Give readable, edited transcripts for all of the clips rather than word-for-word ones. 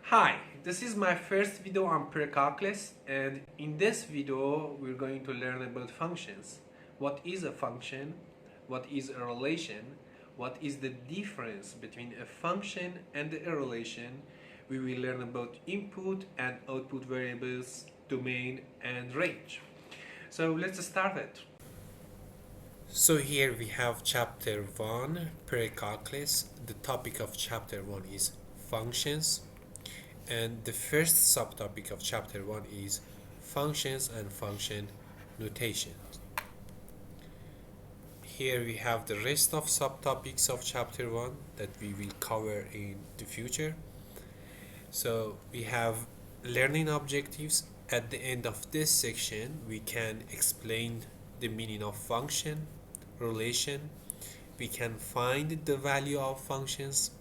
Hi, this is my first video on Precalculus, and in this video we're going to learn about functions. What is a function? What is a relation? What is the difference between a function and a relation? We will learn about input and output variables, domain and range. So let's start it. So here we have chapter 1, Precalculus. The topic of chapter 1 is functions. And the first subtopic of chapter 1 is functions and function notation. Here we have the rest of subtopics of chapter 1 that we will cover in the future. So we have learning objectives. At the end of this section, we can explain the meaning of function, relation. We can find the value of functions.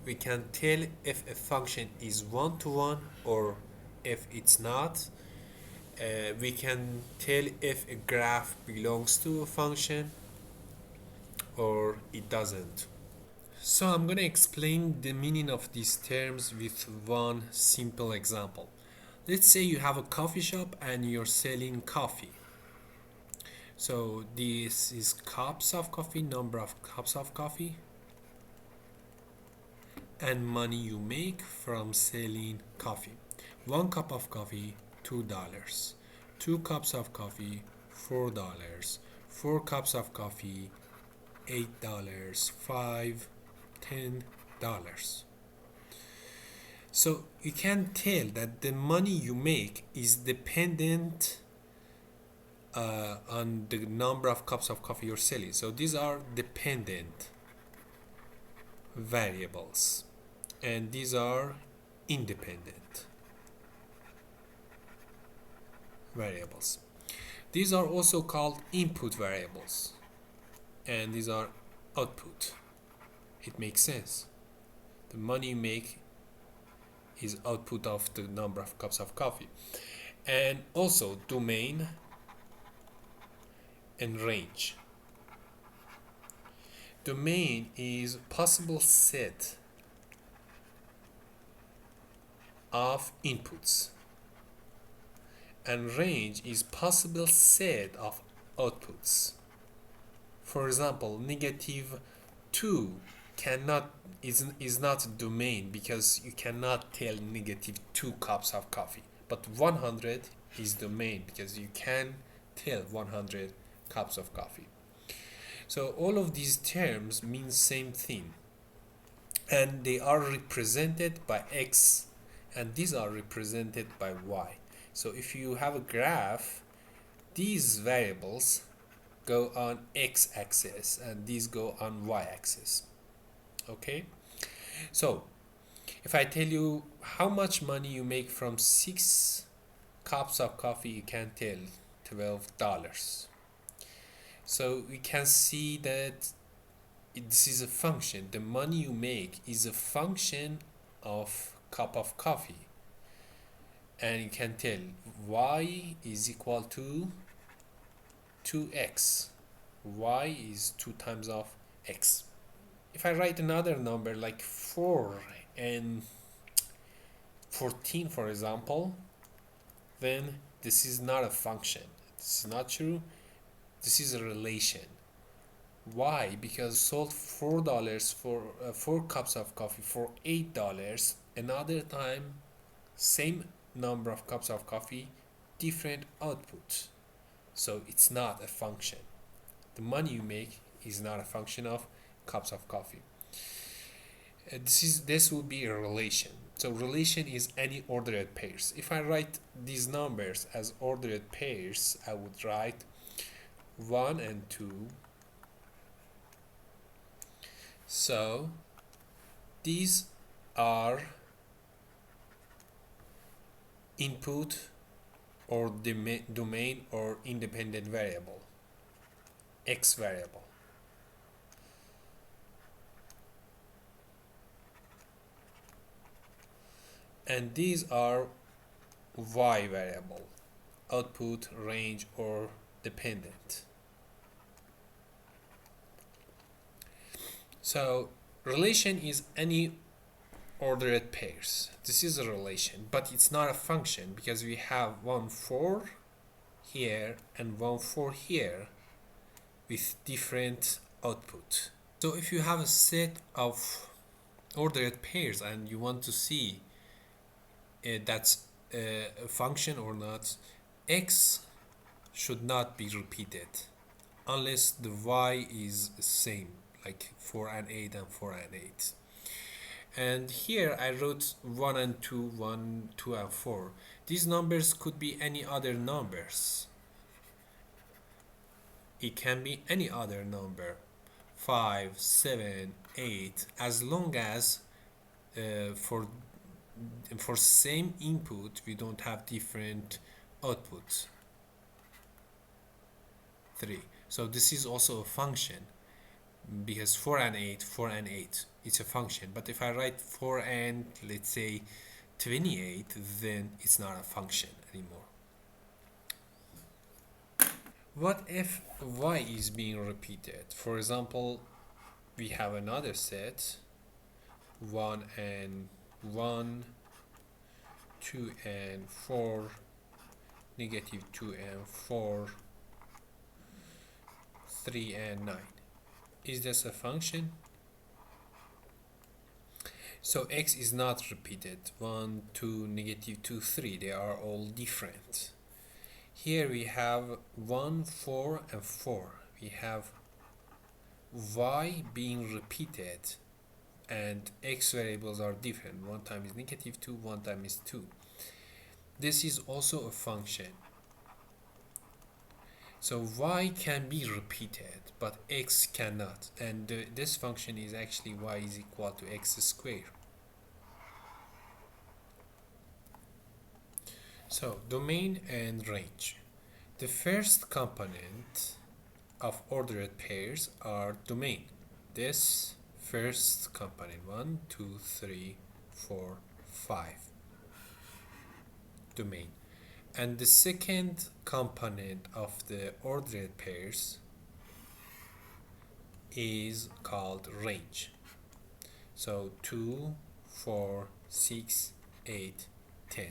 We can tell if a function is one-to-one or if it's not. We can tell if a graph belongs to a function or it doesn't. So I'm going to explain the meaning of these terms with one simple example. Let's say you have a coffee shop and you're selling coffee. So this is cups of coffee, number of cups of coffee, and money you make from selling coffee. 1 cup of coffee, $2. 2 cups of coffee, $4. 4 cups of coffee, $8. 5, $10. So you can tell that the money you make is dependent on the number of cups of coffee you're selling. So these are dependent variables, and these are independent variables. These are also called input variables, and these are output. It makes sense. The money you make is output of the number of cups of coffee. And also domain and range. Domain is possible set of inputs, and range is possible set of outputs. For example, -2 is not a domain because you cannot tell -2 cups of coffee, but 100 is domain because you can tell 100 cups of coffee. So all of these terms mean same thing, and they are represented by x, and these are represented by y. So if you have a graph, these variables go on x-axis and these go on y-axis. Okay, so if I tell you how much money you make from 6 cups of coffee, you can tell $12. So we can see that this is a function. The money you make is a function of cup of coffee, and you can tell y is equal to 2x. Y is 2 times of x. If I write another number like 4 and 14, for example, then this is not a function. This is not true. This is a relation. Why? Because sold $4 for 4 cups of coffee for $8. Another time, same number of cups of coffee, different output. So it's not a function. The money you make is not a function of cups of coffee. This will be a relation. So relation is any ordered pairs. If I write these numbers as ordered pairs, I would write 1 and 2. So these are input or domain or independent variable, x variable. And these are y variable, output, range, or dependent. So relation is any ordered pairs. This is a relation, but it's not a function because we have 1 4 here and 1 4 here with different output. So if you have a set of ordered pairs and you want to see that's a function or not, x should not be repeated unless the y is the same, like 4 and 8 and 4 and 8. And here I wrote 1 and 2, 1, 2 and 4. These numbers could be any other numbers. It can be any other number, 5, 7, 8, as long as for same input we don't have different outputs. 3. So this is also a function because 4 and 8, 4 and 8, it's a function. But if I write 4 and let's say 28, then it's not a function anymore. What if y is being repeated? For example, we have another set, 1 and 1, 2 and 4, negative 2 and 4, 3 and 9. Is this a function? So x is not repeated. 1, 2, negative 2, 3. They are all different. Here we have 1, 4 and 4. We have y being repeated and x variables are different. One time is negative 2, one time is 2. This is also a function. So y can be repeated, but x cannot. And this function is actually y is equal to x squared. So domain and range. The first component of ordered pairs are domain. This first component, 1, 2, 3, 4, 5. Domain. And the second component of the ordered pairs is called range. So 2, 4, 6, 8, 10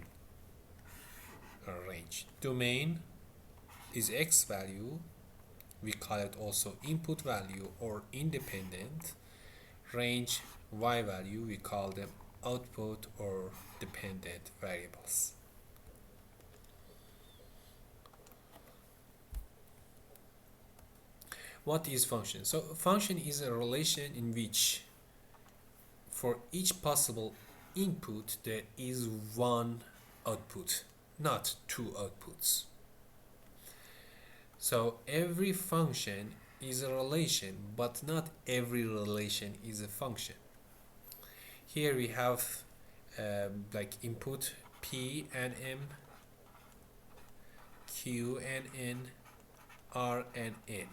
are range. Domain is x value. We call it also input value or independent. Range y value, we call them output or dependent variables. What is function? So function is a relation in which for each possible input there is one output, not two outputs. So every function is a relation, but not every relation is a function. Here we have like input P and M, Q and N, R and N.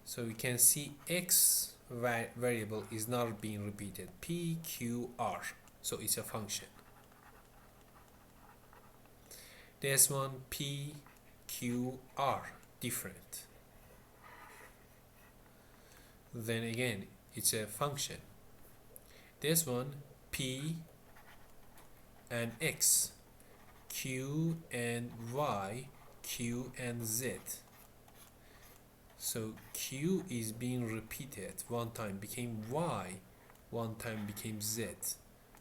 So we can see x variable is not being repeated, P, Q, R. So it's a function. This one, P, Q, R, different. Then again, it's a function. This one, P and X, Q and Y, Q and Z. So Q is being repeated. One time became Y, one time became Z.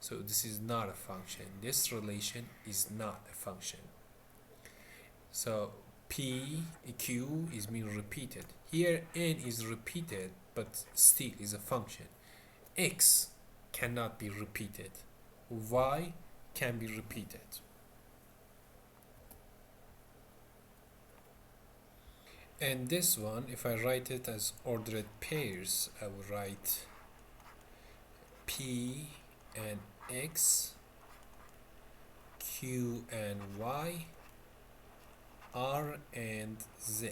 So this is not a function. This relation is not a function. So P, Q is being repeated. Here N is repeated, but still is a function. X cannot be repeated. Y can be repeated. And this one, if I write it as ordered pairs, I will write P and X, Q and Y, R and Z.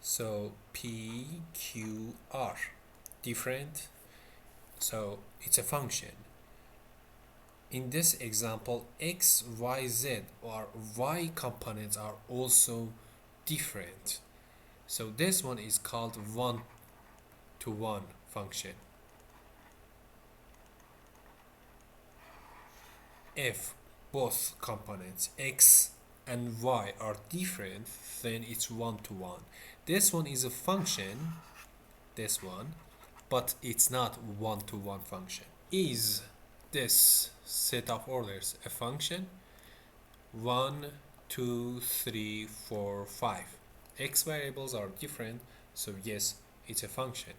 So P, Q, R, different. So it's a function. In this example, X, Y, Z or Y components are also different. So this one is called one-to-one function. If both components x and y are different, then it's one-to-one. This one is a function, this one, but it's not one-to-one function. Is this set of orders a function? 1, 2, 3, 4, 5. X variables are different, so yes, it's a function.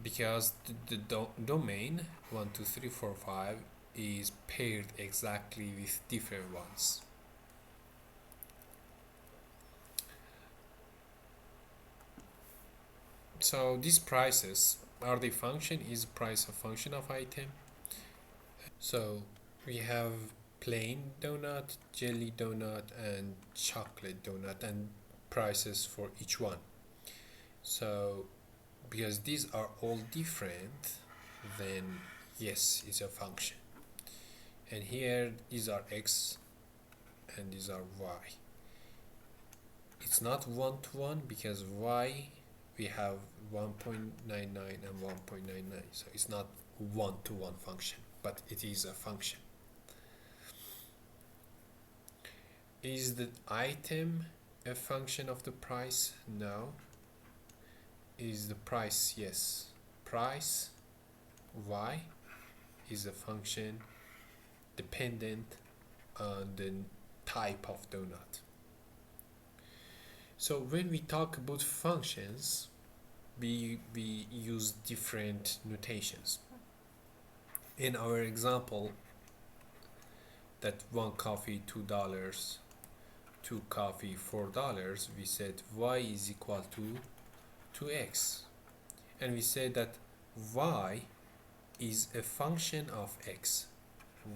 Because the domain 1, 2, 3, 4, 5 is paired exactly with different ones. So these prices, are they function? Is price a function of item? So we have plain donut, jelly donut, and chocolate donut, and prices for each one. So because these are all different, then yes, it's a function. And here these are x and these are y. It's not one-to-one because y we have 1.99 and 1.99, so it's not one-to-one function, but it is a function. Is the item a function of the price? No. Is the price? Yes. Price y is a function dependent on the type of donut. So when we talk about functions, we use different notations. In our example, that one coffee $2, two coffee $4, we said y is equal to 2x, and we said that y is a function of x.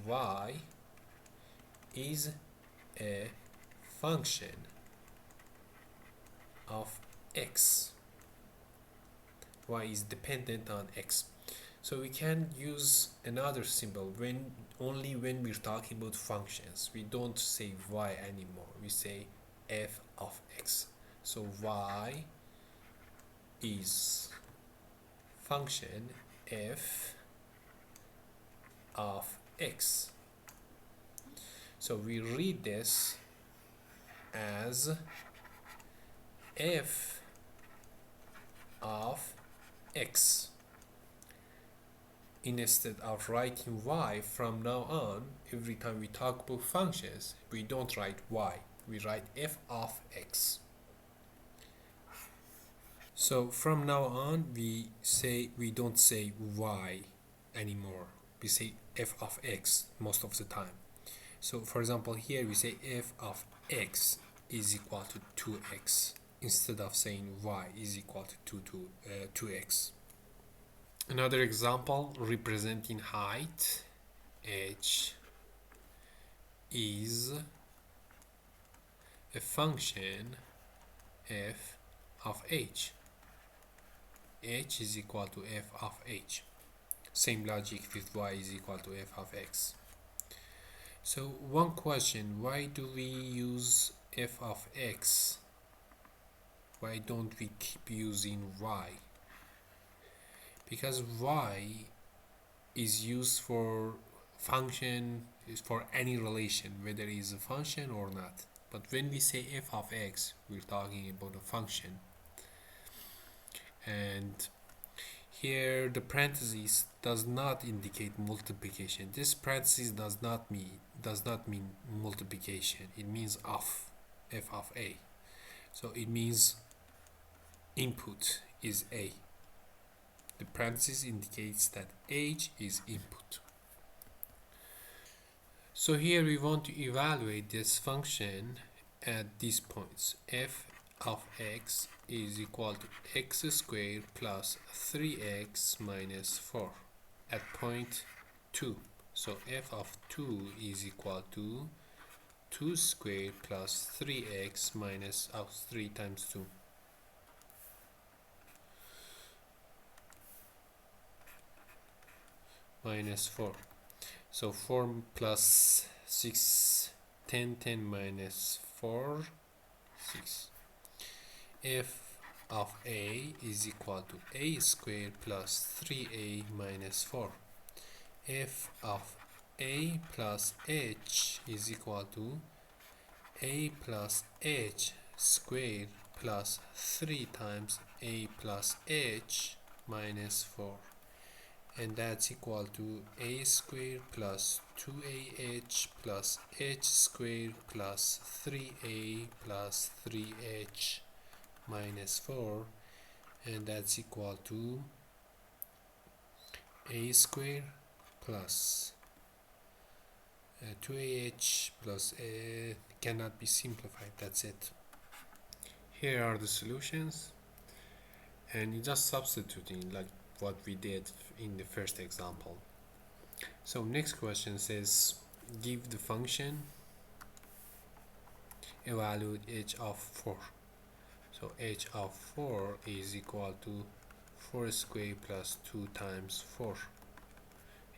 Y is a function of x. Y is dependent on x. So we can use another symbol only when we're talking about functions. We don't say y anymore. We say f of x. So y is function f of x. So we read this as f of x. Instead of writing y, from now on, every time we talk about functions, we don't write y, we write f of x. So from now on, we don't say y anymore. We say f of x most of the time. So for example, here we say f of x is equal to 2x instead of saying y is equal to 2x. Another example representing height, h is a function f of h. H is equal to f of h. Same logic with y is equal to f of x. So one question, why do we use f of x? Why don't we keep using y? Because y is used for function, is for any relation, whether it is a function or not. But when we say f of x, we're talking about a function. And here the parentheses does not indicate multiplication. This parentheses does not mean multiplication. It means of, f of a. So it means input is a. The parenthesis indicates that h is input. So here we want to evaluate this function at these points. F of x is equal to x squared plus 3x minus 4 at point 2. So f of 2 is equal to 2 squared plus 3x minus 3 times 2. Minus 4. So 4 plus 6, 10, 10 minus 4, 6. F of a is equal to a squared plus 3a minus 4. F of a plus h is equal to a plus h squared plus 3 times a plus h minus 4, and that's equal to a squared plus 2ah plus h squared plus 3a plus 3h minus 4, and that's equal to a squared plus 2ah plus cannot be simplified. That's it. Here are the solutions, and you just substituting like what we did in the first example. So next question says give the function evaluate h of 4. So h of 4 is equal to 4 squared plus 2 times 4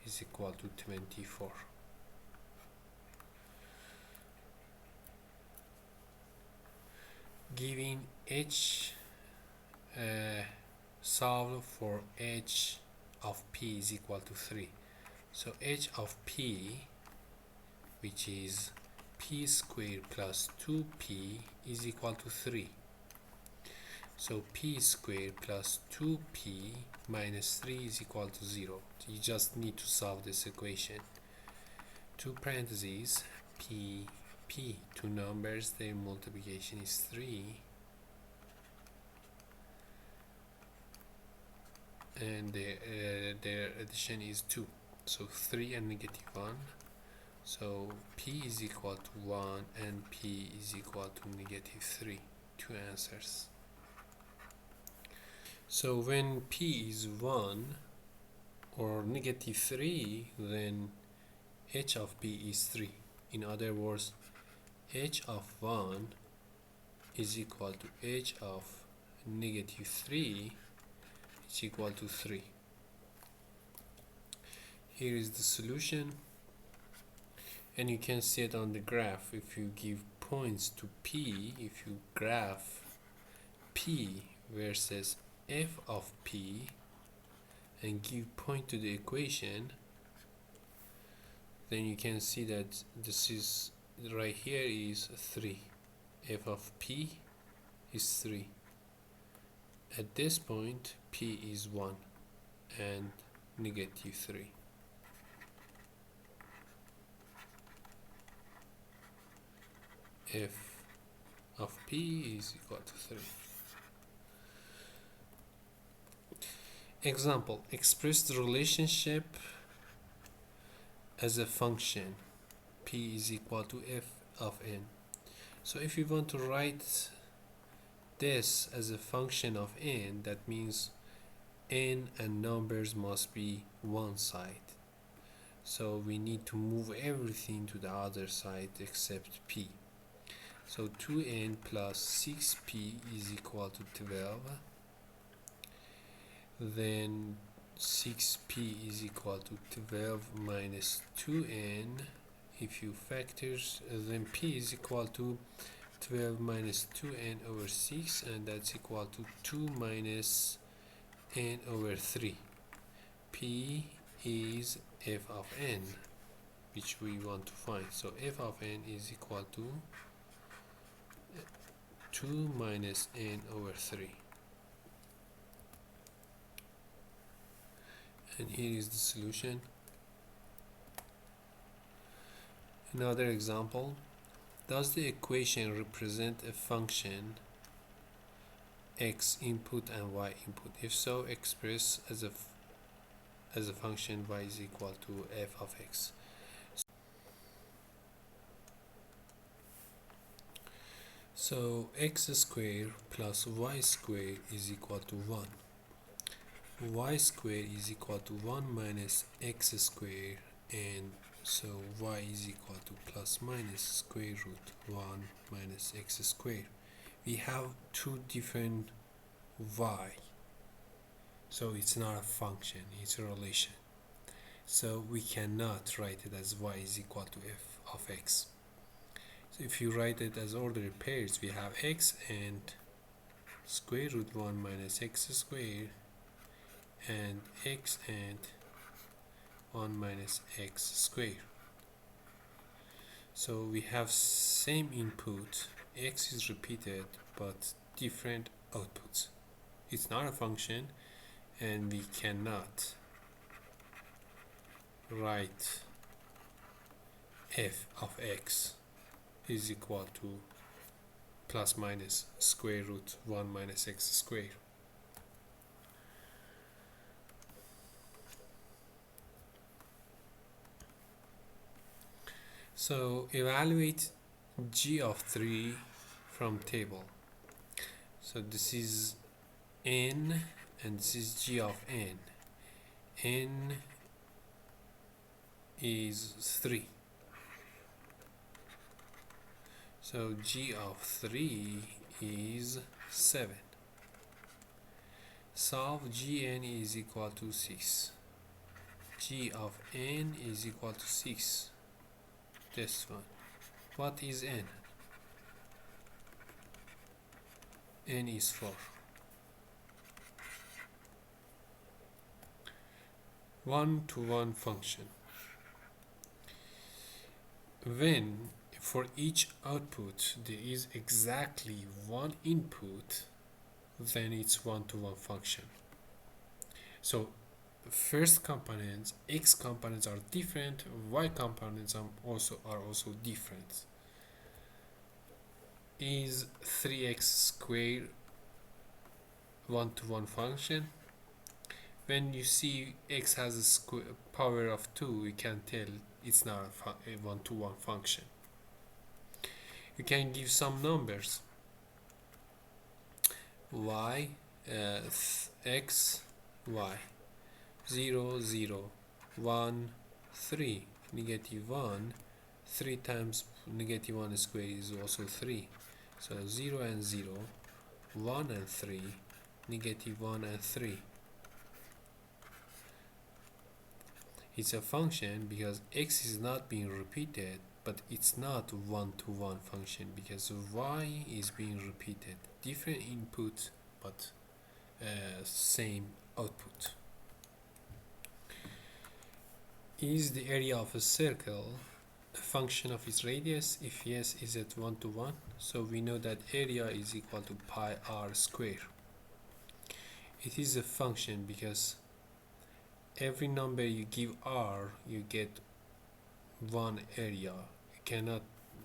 is equal to 24. Giving h solve for h of p is equal to 3. So h of p, which is p squared plus 2p, is equal to 3. So p squared plus 2p minus 3 is equal to 0. You just need to solve this equation. Two parentheses, p, two numbers, their multiplication is 3, and their addition is 2. So 3 and negative 1. So p is equal to 1 and p is equal to negative 3. Two answers. So when p is 1 or negative 3, then h of p is 3. In other words, h of 1 is equal to h of negative 3 is equal to 3. Here is the solution, and you can see it on the graph. If you give points to p, if you graph p versus f of p and give point to the equation, then you can see that this is right here is 3. F of p is 3. At this point p is 1 and negative 3. F of p is equal to 3. Example, express the relationship as a function p is equal to f of n. So if you want to write this as a function of n, that means n and numbers must be one side. So we need to move everything to the other side except p. So 2n plus 6p is equal to 12. Then 6p is equal to 12 minus 2n. If you factors, then p is equal to 12 minus 2n over 6, and that's equal to 2 minus n over 3. P is f of n, which we want to find. So f of n is equal to 2 minus n over 3. And here is the solution. Another example, does the equation represent a function x input and y input? If so, express as a function y is equal to f of x. So x squared plus y squared is equal to 1. Y squared is equal to 1 minus x squared, and so y is equal to plus minus square root 1 minus x squared. We have two different y, so it's not a function, it's a relation. So we cannot write it as y is equal to f of x. So if you write it as ordered pairs, we have x and square root 1 minus x squared and x and 1 minus x squared. So we have same input, x is repeated but different outputs. It's not a function and we cannot write f of x is equal to plus minus square root 1 minus x squared. So evaluate g of 3 from table. So this is n and this is g of n. N is 3. So g of 3 is 7. Solve gn is equal to 6. G of n is equal to 6. This one. What is n? N is 4. One-to-one function. When for each output there is exactly one input, then it's one-to-one function. So first components, x components are different, y components are also different. Is 3x squared one-to-one function? When you see x has a power of 2, you can tell it's not a one-to-one function. You can give some numbers. Y, x, y, 0, 0, 1, 3, negative 1, 3 times negative 1 squared is also 3. So 0 and 0, 1 and 3, negative 1 and 3. It's a function because x is not being repeated, but it's not one-to-one function because y is being repeated. Different input, but same output. Is the area of a circle a function of its radius? If yes, is it one-to-one? So we know that area is equal to pi r squared. It is a function because every number you give r, you get one area. You cannot,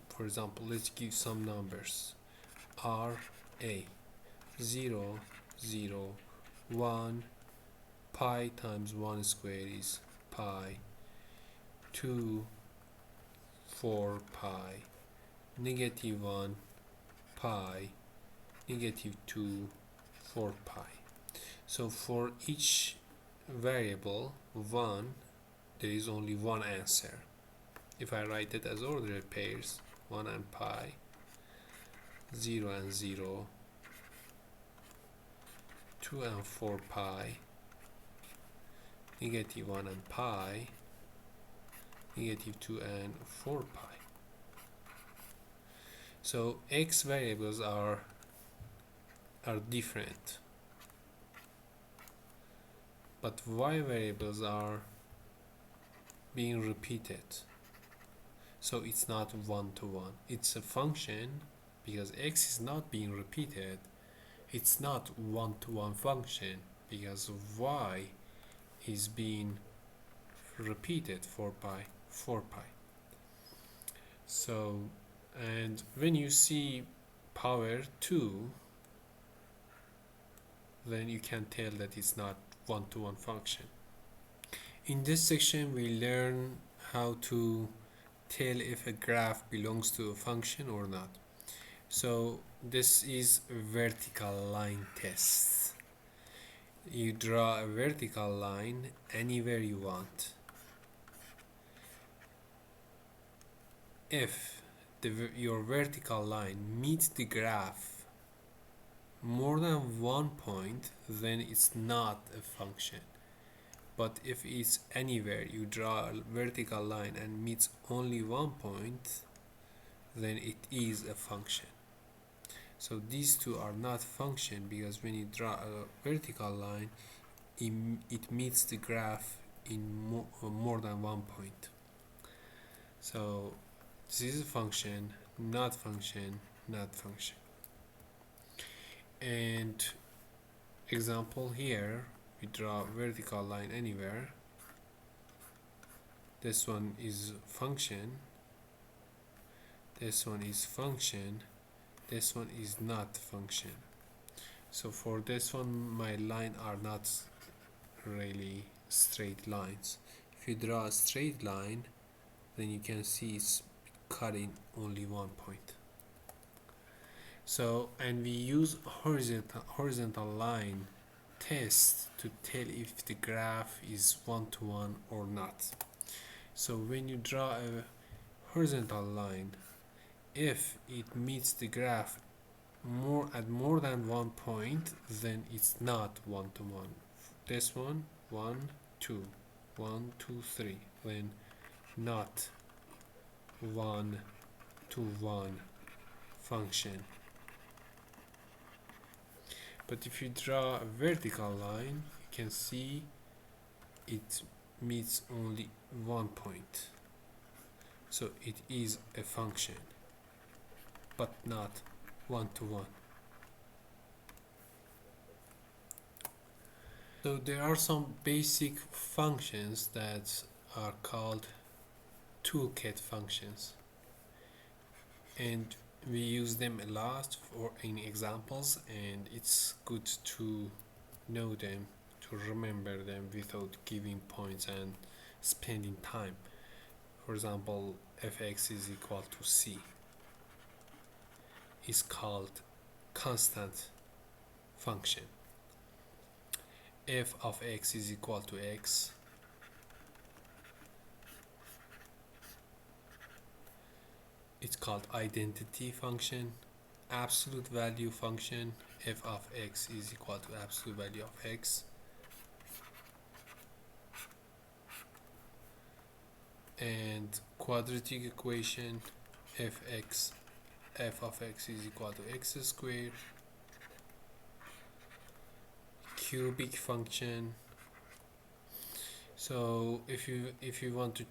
for example, let's give some numbers. R, A, 0, 0, 1, pi times 1 squared is pi, 2, 4 pi, negative 1 pi, negative 2, 4 pi. So for each variable 1, there is only one answer. If I write it as ordered pairs, 1 and pi, 0 and 0, 2 and 4 pi, negative 1 and pi, negative 2 and 4 pi. So x variables are different, but y variables are being repeated. So it's not one-to-one. It's a function because x is not being repeated. It's not one-to-one function because y is being repeated 4 pi, 4 pi. So, and when you see power 2, then you can tell that it's not one-to-one function. In this section, we learn how to tell if a graph belongs to a function or not. So this is a vertical line test. You draw a vertical line anywhere you want. If your vertical line meets the graph more than one point, then it's not a function. But if it's anywhere, you draw a vertical line and meets only one point, then it is a function. So these two are not function because when you draw a vertical line, it meets the graph in more than one point. So this is a function, not function, not function. And example here, we draw a vertical line anywhere. This one is function, this one is function, this one is not function. So for this one, my line are not really straight lines. If you draw a straight line, then you can see it's cutting only one point. So, and we use horizontal line test to tell if the graph is one-to-one or not. So when you draw a horizontal line, if it meets the graph at more than one point, then it's not one-to-one. This one, 1, 2, 1, 2, 3, then not one-to-one function. But if you draw a vertical line, you can see it meets only one point. So it is a function, but not one-to-one. So there are some basic functions that are called toolkit functions, and we use them a lot in examples, and it's good to know them, to remember them without giving points and spending time. For example, fx is equal to c is called constant function. F of x is equal to x, it's called identity function. Absolute value function, f of x is equal to absolute value of x. And quadratic equation, f of x is equal to x squared. Cubic function. So if you want to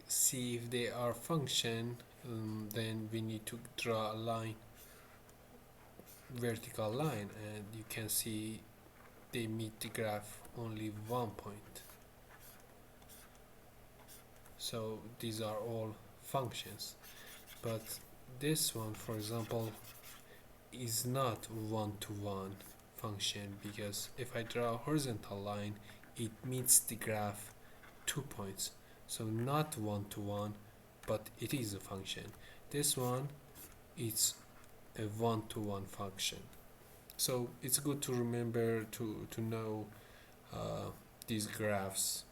see if they are function, then we need to draw a line, vertical line, and you can see they meet the graph only one point. So these are all functions, but this one, for example, is not one-to-one function, because if I draw a horizontal line, it meets the graph 2 points. So not one-to-one, but it is a function. This one is a one-to-one function. So it's good to remember to know these graphs